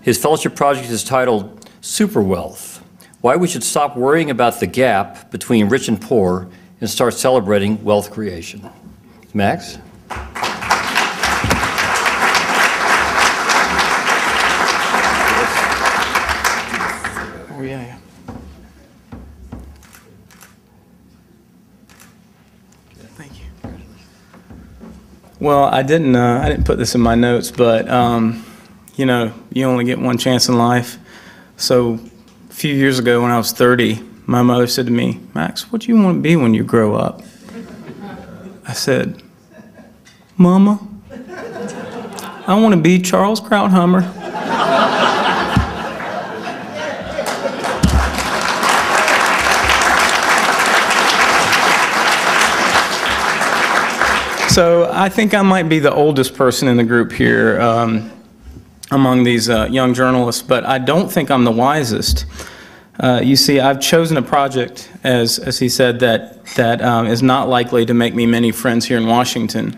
His fellowship project is titled Superwealth: Why We Should Stop Worrying About the Gap Between Rich and Poor and Start Celebrating Wealth Creation. Max? Oh, yeah. Thank you. Well, I didn't put this in my notes, but you know, you only get one chance in life. So a few years ago when I was 30, my mother said to me, "Max, what do you want to be when you grow up?" I said, "Mama, I want to be Charles Krauthammer." So I think I might be the oldest person in the group here among these young journalists, but I don't think I'm the wisest. You see, I've chosen a project, as he said, that is not likely to make me many friends here in Washington.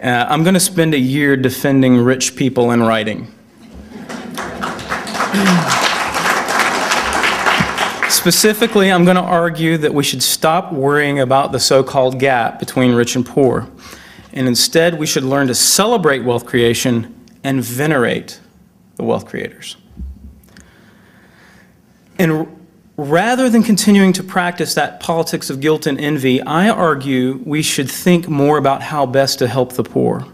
I'm going to spend a year defending rich people in writing. Specifically, I'm going to argue that we should stop worrying about the so-called gap between rich and poor, and instead we should learn to celebrate wealth creation and venerate the wealth creators. And rather than continuing to practice that politics of guilt and envy, I argue we should think more about how best to help the poor.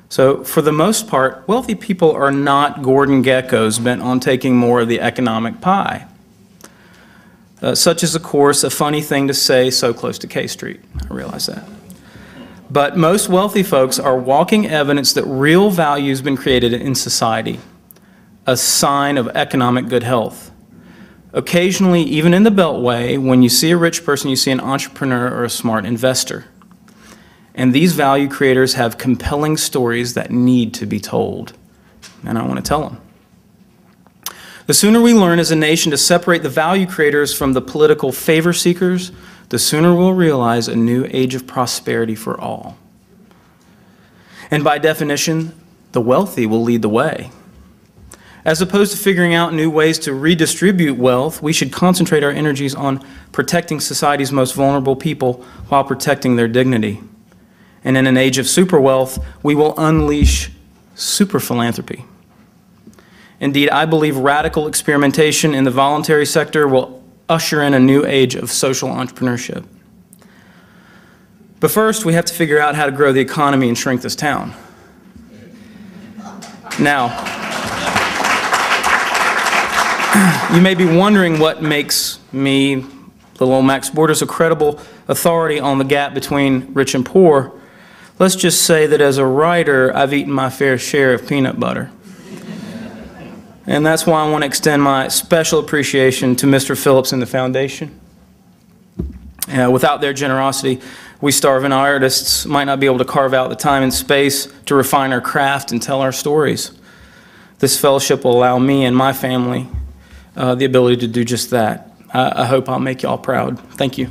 So, for the most part, wealthy people are not Gordon geckos bent on taking more of the economic pie. Such is, of course, a funny thing to say so close to K Street. I realize that. But most wealthy folks are walking evidence that real value has been created in society, a sign of economic good health. Occasionally, even in the Beltway, when you see a rich person, you see an entrepreneur or a smart investor. And these value creators have compelling stories that need to be told. And I want to tell them. The sooner we learn as a nation to separate the value creators from the political favor seekers, the sooner we'll realize a new age of prosperity for all. And by definition, the wealthy will lead the way. As opposed to figuring out new ways to redistribute wealth, we should concentrate our energies on protecting society's most vulnerable people while protecting their dignity. And in an age of superwealth, we will unleash super philanthropy. Indeed, I believe radical experimentation in the voluntary sector will usher in a new age of social entrepreneurship. But first, we have to figure out how to grow the economy and shrink this town. Now, you may be wondering what makes me, little old Max Borders, a credible authority on the gap between rich and poor. Let's just say that as a writer, I've eaten my fair share of peanut butter. And that's why I want to extend my special appreciation to Mr. Phillips and the Foundation. Without their generosity, we starving artists might not be able to carve out the time and space to refine our craft and tell our stories. This fellowship will allow me and my family the ability to do just that. I hope I'll make y'all proud. Thank you.